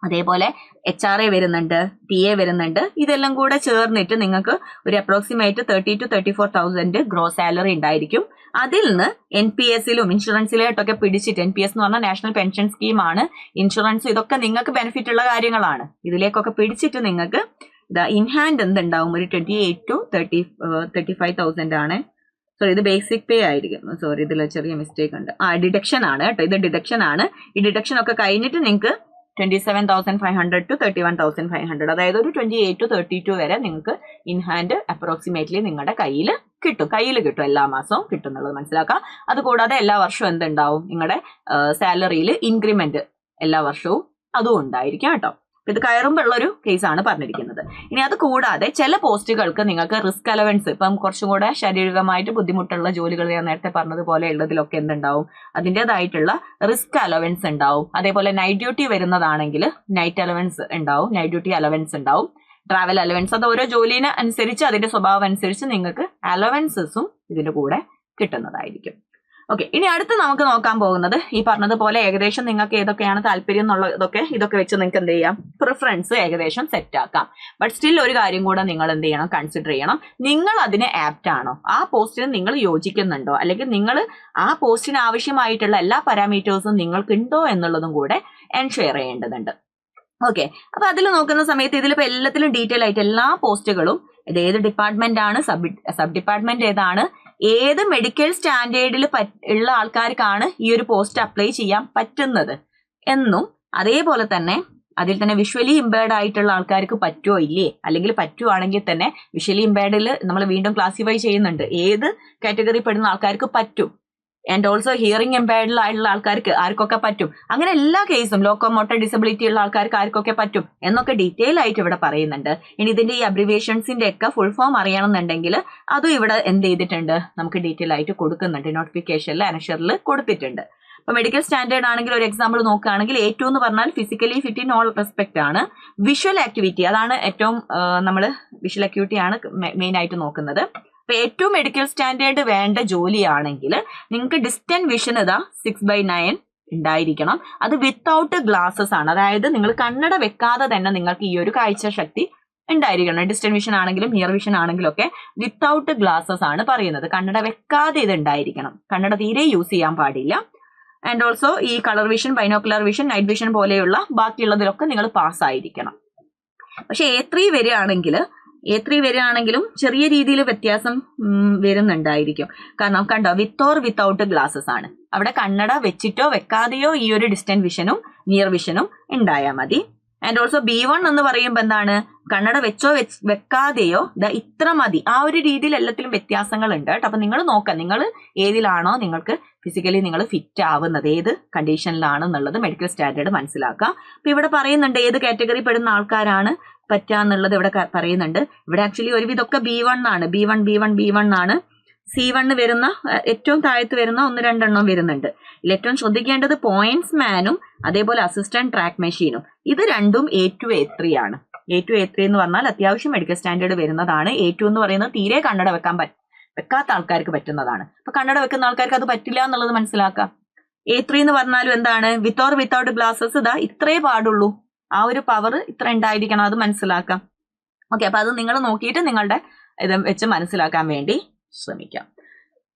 അതേപോലെ HRA വരുന്നുണ്ട്, TA വരുന്നുണ്ട്. ഇതെല്ലാം കൂടെ ചേർന്നിട്ട് നിങ്ങൾക്ക് ഒരു അപ്രോക്സിമേറ്റ് 30,000 to 34,000 ഗ്രോസ് സാലറി ഉണ്ടായിരിക്കും. അതിൽ നിന്ന് NPS-ലും ഇൻഷുറൻസിലായിട്ടൊക്കെ പിടിച്ചിട്ട്, NPS എന്ന് പറഞ്ഞാൽ നാഷണൽ പെൻഷൻ സ്കീമാണ്, ഇൻഷുറൻസ് ഇതൊക്കെ നിങ്ങൾക്ക് ബെനിഫിറ്റ് ഉള്ള കാര്യങ്ങളാണ്. ഇതിലേക്കൊക്കെ പിടിച്ചിട്ട് നിങ്ങൾക്ക് ഇൻ ഹാൻഡ് എന്തുണ്ടാവും, ഒരു 28,000 to 35,000 ആണ്. സോറി, ഇത് ബേസിക് പേ ആയിരിക്കും. സോറി, ഇതിൽ ചെറിയ മിസ്റ്റേക്ക് ഉണ്ട്. ഡിഡക്ഷൻ ആണ് കേട്ടോ, ഇത് ഡിഡക്ഷൻ ആണ്. ഈ ഡിഡക്ഷൻ ഒക്കെ കഴിഞ്ഞിട്ട് നിങ്ങൾക്ക് 27,500 to 31,500, അതായത് ഒരു 28 to 32 വരെ നിങ്ങൾക്ക് ഇൻ ഹാൻഡ് അപ്രോക്സിമേറ്റ്ലി നിങ്ങളുടെ കയ്യിൽ കിട്ടും, എല്ലാ മാസവും കിട്ടുന്നുള്ളത് മനസ്സിലാക്കാം. അതുകൂടാതെ എല്ലാ വർഷവും എന്തുണ്ടാവും, നിങ്ങളുടെ സാലറിയിൽ ഇൻക്രിമെന്റ് എല്ലാ വർഷവും അതും ഉണ്ടായിരിക്കും കേട്ടോ. ഇത് കയറുമ്പോൾ ഒരു കേസാണ് പറഞ്ഞിരിക്കുന്നത്. ഇനി അത് കൂടാതെ ചില പോസ്റ്റുകൾക്ക് നിങ്ങൾക്ക് റിസ്ക് അലവൻസ്, ഇപ്പം കുറച്ചും കൂടെ ശാരീരികമായിട്ട് ബുദ്ധിമുട്ടുള്ള ജോലികൾ ഞാൻ നേരത്തെ പറഞ്ഞതുപോലെ ഉള്ളതിലൊക്കെ എന്തുണ്ടാവും, അതിൻ്റെതായിട്ടുള്ള റിസ്ക് അലവൻസ് ഉണ്ടാവും. അതേപോലെ നൈറ്റ് ഡ്യൂട്ടി വരുന്നതാണെങ്കിൽ നൈറ്റ് അലവൻസ് ഉണ്ടാവും, നൈറ്റ് ഡ്യൂട്ടി അലവൻസ് ഉണ്ടാവും, ട്രാവൽ അലവൻസ്. അത് ഓരോ ജോലിനെ അനുസരിച്ച് അതിന്റെ സ്വഭാവം അനുസരിച്ച് നിങ്ങൾക്ക് അലവൻസസും ഇതിന്റെ കൂടെ കിട്ടുന്നതായിരിക്കും. ഓക്കെ, ഇനി അടുത്ത് നമുക്ക് നോക്കാൻ പോകുന്നത് ഈ പറഞ്ഞതുപോലെ ഏകദേശം നിങ്ങൾക്ക് ഏതൊക്കെയാണ് താല്പര്യം എന്നുള്ളതൊക്കെ ഇതൊക്കെ വെച്ച് നിങ്ങൾക്ക് എന്ത് ചെയ്യാം, പ്രിഫറൻസ് ഏകദേശം സെറ്റ് ആക്കാം. ബട്ട് സ്റ്റിൽ ഒരു കാര്യം കൂടെ നിങ്ങൾ എന്ത് ചെയ്യണം, കൺസിഡർ ചെയ്യണം. നിങ്ങൾ അതിന് ആപ്റ്റ് ആണോ, ആ പോസ്റ്റിന് നിങ്ങൾ യോജിക്കുന്നുണ്ടോ, അല്ലെങ്കിൽ നിങ്ങൾ ആ പോസ്റ്റിന് ആവശ്യമായിട്ടുള്ള എല്ലാ പാരാമീറ്റേഴ്സും നിങ്ങൾക്കുണ്ടോ എന്നുള്ളതും കൂടെ എൻഷുർ ചെയ്യേണ്ടതുണ്ട്. ഓക്കെ, അപ്പൊ അതിൽ നോക്കുന്ന സമയത്ത് ഇതിലിപ്പോ എല്ലാത്തിലും ഡീറ്റെയിൽ ആയിട്ട് എല്ലാ പോസ്റ്റുകളും ഇത് ഏത് ഡിപ്പാർട്ട്മെന്റ് ആണ്, സബ് ഡിപ്പാർട്ട്മെന്റ് ഏതാണ്, ഏത് മെഡിക്കൽ സ്റ്റാൻഡേർഡിൽ ഉള്ള ആൾക്കാർക്കാണ് ഈ ഒരു പോസ്റ്റ് അപ്ലൈ ചെയ്യാൻ പറ്റുന്നത് എന്നും, അതേപോലെ തന്നെ അതിൽ തന്നെ വിഷ്വലി ഇമ്പയർഡ് ആയിട്ടുള്ള ആൾക്കാർക്ക് പറ്റുമോ ഇല്ലേ, അല്ലെങ്കിൽ പറ്റുവാണെങ്കിൽ തന്നെ വിഷ്വലി ഇമ്പയർഡിൽ നമ്മൾ വീണ്ടും ക്ലാസിഫൈ ചെയ്യുന്നുണ്ട്, ഏത് കാറ്റഗറി പെടുന്ന ആൾക്കാർക്ക് പറ്റും, ആൻഡ് ഓൾസോ ഹിയറിംഗ് ഇമ്പയർഡ് ആയിട്ടുള്ള ആൾക്കാർക്ക് ആർക്കൊക്കെ പറ്റും, അങ്ങനെ എല്ലാ കേസും ലോക്കോമോട്ടർ ഡിസബിലിറ്റി ഉള്ള ആൾക്കാർക്ക് ആർക്കൊക്കെ പറ്റും എന്നൊക്കെ ഡീറ്റെയിൽ ആയിട്ട് ഇവിടെ പറയുന്നുണ്ട്. ഇനി ഇതിന്റെ ഈ അബ്രിവിയേഷൻസിന്റെ ഒക്കെ ഫുൾ ഫോം അറിയണമെന്നുണ്ടെങ്കിൽ അതും ഇവിടെ എന്ത് ചെയ്തിട്ടുണ്ട്, നമുക്ക് ഡീറ്റെയിൽ ആയിട്ട് കൊടുക്കുന്നുണ്ട്, നോട്ടിഫിക്കേഷനിൽ അനഷറിൽ കൊടുത്തിട്ടുണ്ട്. ഇപ്പൊ മെഡിക്കൽ സ്റ്റാൻഡേർഡ് ആണെങ്കിൽ ഒരു എക്സാമ്പിൾ നോക്കുകയാണെങ്കിൽ A2 എന്ന് പറഞ്ഞാൽ physically fit in all respect ആണ്. വിഷ്വൽ ആക്ടിവിറ്റി, അതാണ് ഏറ്റവും നമ്മൾ വിഷ്വൽ ആക്ടിവിറ്റി ആണ് മെയിൻ ആയിട്ട് നോക്കുന്നത്. അപ്പൊ ഏറ്റവും മെഡിക്കൽ സ്റ്റാൻഡേർഡ് വേണ്ട ജോലിയാണെങ്കിൽ നിങ്ങൾക്ക് ഡിസ്റ്റന്റ് വിഷൻ 6/9 ഉണ്ടായിരിക്കണം. അത് വിത്തൗട്ട് ഗ്ലാസസ് ആണ്, അതായത് നിങ്ങൾ കണ്ണട വെക്കാതെ തന്നെ നിങ്ങൾക്ക് ഈ ഒരു കാഴ്ച ശക്തി ഉണ്ടായിരിക്കണം. ഡിസ്റ്റന്റ് വിഷൻ ആണെങ്കിലും നിയർ വിഷൻ ആണെങ്കിലും ഒക്കെ വിത്തൗട്ട് ഗ്ലാസസ് ആണ് പറയുന്നത്. കണ്ണട വെക്കാതെ ഇത് ഉണ്ടായിരിക്കണം, കണ്ണട തീരെ യൂസ് ചെയ്യാൻ പാടില്ല. ആൻഡ് ഓൾസോ ഈ colour vision, binocular vision, night vision പോലെയുള്ള ബാക്കിയുള്ളതിലൊക്കെ നിങ്ങൾ പാസ്സായിരിക്കണം. പക്ഷെ A3 വരികയാണെങ്കിലും ചെറിയ രീതിയിൽ വ്യത്യാസം വരുന്നുണ്ടായിരിക്കും. കാരണം കണ്ടോ, വിത്ത് ഓർ വിത്തൗട്ട് ഗ്ലാസസ് ആണ്. അവിടെ കണ്ണട വെച്ചിട്ടോ വെക്കാതെയോ ഈ ഒരു ഡിസ്റ്റന്റ് വിഷനും നിയർ വിഷനും ഉണ്ടായാൽ മതി. ആൻഡ് ഓൾസോ B1 എന്ന് പറയുമ്പോൾ എന്താണ്, കണ്ണട വെച്ചോ വെക്കാതെയോ ഇത്ര മതി, ആ ഒരു രീതിയിൽ എല്ലാത്തിലും വ്യത്യാസങ്ങൾ ഉണ്ട് കേട്ടോ. അപ്പൊ നിങ്ങൾ നോക്കാം, നിങ്ങൾ ഏതിലാണോ നിങ്ങൾക്ക് ഫിസിക്കലി നിങ്ങൾ ഫിറ്റ് ആവുന്നത്, ഏത് കണ്ടീഷനിലാണെന്നുള്ളത് മെഡിക്കൽ സ്റ്റാൻഡേർഡ് മനസ്സിലാക്കാം. അപ്പൊ ഇവിടെ പറയുന്നുണ്ട് ഏത് കാറ്റഗറി പെടുന്ന ആൾക്കാരാണ് പറ്റാന്നുള്ളത് ഇവിടെ പറയുന്നുണ്ട്. ഇവിടെ ആക്ച്വലി ഒരുവിധമൊക്കെ B1 ആണ്, B1 ആണ്. C1 വരുന്ന ഏറ്റവും താഴത്ത് വരുന്ന 1-2 എണ്ണം വരുന്നുണ്ട്. ഇതിൽ ഏറ്റവും ശ്രദ്ധിക്കേണ്ടത് പോയിന്റ്സ് മാനും അതേപോലെ അസിസ്റ്റന്റ് ട്രാക്ക് മെഷീനും, ഇത് രണ്ടും A2 A3 ആണ്. A2 A3 എന്ന് പറഞ്ഞാൽ അത്യാവശ്യം മെഡിക്കൽ സ്റ്റാൻഡേർഡ് വരുന്നതാണ്. A2 എന്ന് പറയുന്നത് തീരെ കണ്ണട വെക്കാത്ത ആൾക്കാർക്ക് പറ്റുന്നതാണ്. അപ്പൊ കണ്ണട വെക്കുന്ന ആൾക്കാർക്ക് അത് പറ്റില്ല എന്നുള്ളത് മനസ്സിലാക്കാം. A3 എന്ന് പറഞ്ഞാലും എന്താണ്, വിത്ത് ഓർ വിത്തൗട്ട് ഗ്ലാസസ് ഇത്രേ പാടുള്ളൂ, ആ ഒരു പവർ ഇത്ര ഉണ്ടായിരിക്കണം, അത് മനസ്സിലാക്കാം. ഓക്കെ, അപ്പൊ അത് നിങ്ങൾ നോക്കിയിട്ട് നിങ്ങളുടെ ഇത് വെച്ച് മനസ്സിലാക്കാൻ വേണ്ടി ശ്രമിക്കാം.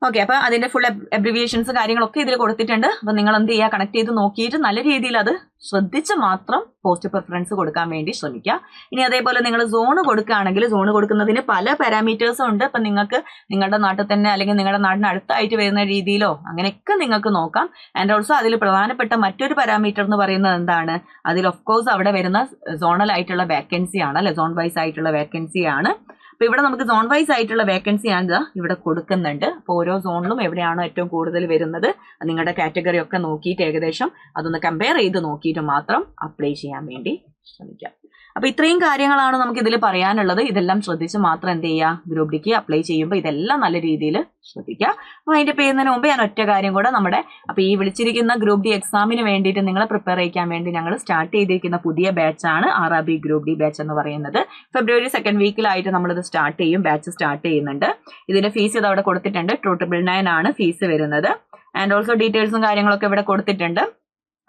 ഓക്കെ, അപ്പൊ അതിന്റെ ഫുൾ അബ്രിവിയേഷൻസ് കാര്യങ്ങളൊക്കെ ഇതിൽ കൊടുത്തിട്ടുണ്ട്. അപ്പൊ നിങ്ങൾ എന്ത് ചെയ്യുക, കണക്ട് ചെയ്ത് നോക്കിയിട്ട് നല്ല രീതിയിൽ അത് ശ്രദ്ധിച്ച് മാത്രം പോസ്റ്റ് പ്രിഫറൻസ് കൊടുക്കാൻ വേണ്ടി ശ്രമിക്കുക. ഇനി അതേപോലെ നിങ്ങൾ സോൺ കൊടുക്കുകയാണെങ്കിൽ സോൺ കൊടുക്കുന്നതിന് പല പാരാമീറ്റേഴ്സും ഉണ്ട്. അപ്പൊ നിങ്ങൾക്ക് നിങ്ങളുടെ നാട്ടിൽ തന്നെ അല്ലെങ്കിൽ നിങ്ങളുടെ നാടിന് അടുത്തായിട്ട് വരുന്ന രീതിയിലോ അങ്ങനെയൊക്കെ നിങ്ങൾക്ക് നോക്കാം. ആൻഡ് ഓൾസോ അതിൽ പ്രധാനപ്പെട്ട മറ്റൊരു പാരാമീറ്റർ എന്ന് പറയുന്നത് എന്താണ്, അതിൽ ഓഫ് കോഴ്സ് അവിടെ വരുന്ന സോണൽ ആയിട്ടുള്ള വേക്കൻസി ആണ്, അല്ലെ, സോൺ വൈസ് ആയിട്ടുള്ള വേക്കൻസി ആണ്. അപ്പൊ ഇവിടെ നമുക്ക് സോൺ വൈസ് ആയിട്ടുള്ള വേക്കൻസി ആണ് ഇവിടെ കൊടുക്കുന്നുണ്ട്. അപ്പോൾ ഓരോ സോണിലും എവിടെയാണോ ഏറ്റവും കൂടുതൽ വരുന്നത് നിങ്ങളുടെ കാറ്റഗറി ഒക്കെ നോക്കിയിട്ട് ഏകദേശം അതൊന്ന് കമ്പയർ ചെയ്ത് നോക്കിയിട്ട് മാത്രം അപ്ലൈ ചെയ്യാൻ വേണ്ടി ശ്രമിക്കാം. അപ്പൊ ഇത്രയും കാര്യങ്ങളാണ് നമുക്ക് ഇതിൽ പറയാനുള്ളത്. ഇതെല്ലാം ശ്രദ്ധിച്ച് മാത്രം എന്ത് ചെയ്യുക, ഗ്രൂപ്പ് ഡിക്ക് അപ്ലൈ ചെയ്യുമ്പോൾ ഇതെല്ലാം നല്ല രീതിയിൽ ശ്രദ്ധിക്കുക. അപ്പൊ അതിന്റെ പേരുന്നതിന് മുമ്പ് ഞാൻ ഒറ്റ കാര്യം കൂടെ, അപ്പൊ ഈ വിളിച്ചിരിക്കുന്ന ഗ്രൂപ്പ് ഡി എക്സാമിന് വേണ്ടിയിട്ട് നിങ്ങളെ പ്രിപ്പയർ ചെയ്യാൻ വേണ്ടി ഞങ്ങൾ സ്റ്റാർട്ട് ചെയ്തിരിക്കുന്ന പുതിയ ബാച്ചാണ് RRB ഗ്രൂപ്പ് ഡി ബാച്ച് എന്ന് പറയുന്നത്. ഫെബ്രുവരി 2nd വീക്കിലായിട്ട് നമ്മളിത് സ്റ്റാർട്ട് ചെയ്യും, ബാച്ച് സ്റ്റാർട്ട് ചെയ്യുന്നുണ്ട്. ഇതിന്റെ ഫീസ് ഇത് അവിടെ കൊടുത്തിട്ടുണ്ട്, 299 ആണ് ഫീസ് വരുന്നത്. ആൻഡ് ഓൾസോ ഡീറ്റെയിൽസും കാര്യങ്ങളൊക്കെ ഇവിടെ കൊടുത്തിട്ടുണ്ട്.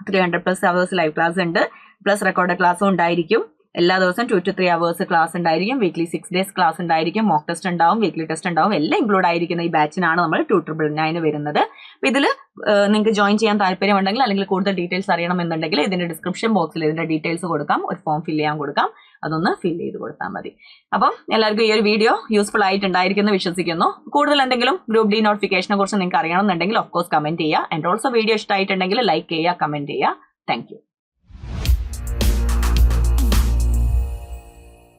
300+ hours ലൈവ് ക്ലാസ് ഉണ്ട്, പ്ലസ് റെക്കോർഡ് ക്ലാസ്സും ഉണ്ടായിരിക്കും. എല്ലാ ദിവസവും 2 to 3 hours ക്ലാസ് ഉണ്ടായിരിക്കും. വീക്ക്ലി 6 days ക്ലാസ് ഉണ്ടായിരിക്കും. മോക്ക് ടെസ്റ്റ് ഉണ്ടാവും, വീക്ക്ലി ടെസ്റ്റ് ഉണ്ടാവും. എല്ലാം ഇൻക്ലൂഡ് ആയിരിക്കുന്ന ഈ ബാച്ചിനാണ് നമ്മൾ 299 വരുന്നത്. അപ്പൊ ഇതിൽ നിങ്ങൾക്ക് ജോയിൻ ചെയ്യാൻ താല്പര്യമുണ്ടെങ്കിൽ അല്ലെങ്കിൽ കൂടുതൽ ഡീറ്റെയിൽസ് അറിയണമെന്നുണ്ടെങ്കിൽ ഇതിന്റെ ഡിസ്ക്രിപ്ഷൻ ബോക്സിൽ ഇതിന്റെ ഡീറ്റെയിൽസ് കൊടുക്കാം, ഒരു ഫോം ഫില്ല് ചെയ്യാൻ കൊടുക്കാം, അതൊന്ന് ഫില്ല് ചെയ്ത് കൊടുത്താൽ മതി. അപ്പം എല്ലാവർക്കും ഈ ഒരു വീഡിയോ യൂസ്ഫുൾ ആയിട്ടുണ്ടായിരിക്കുന്നു വിശ്വസിക്കുന്നു. കൂടുതൽ എന്തെങ്കിലും ഗ്രൂപ്പ് ഡി നോട്ടിഫിക്കേഷനെ കുറിച്ച് നിങ്ങൾക്ക് അറിയണമെന്നുണ്ടെങ്കിൽ ഓഫ് കോഴ്സ് കമന്റ് ചെയ്യുക. ആൻഡ് ഓൾസോ വീഡിയോ ഇഷ്ടമായിട്ടുണ്ടെങ്കിൽ ലൈക്ക് ചെയ്യുക, കമന്റ് ചെയ്യുക. Thank you.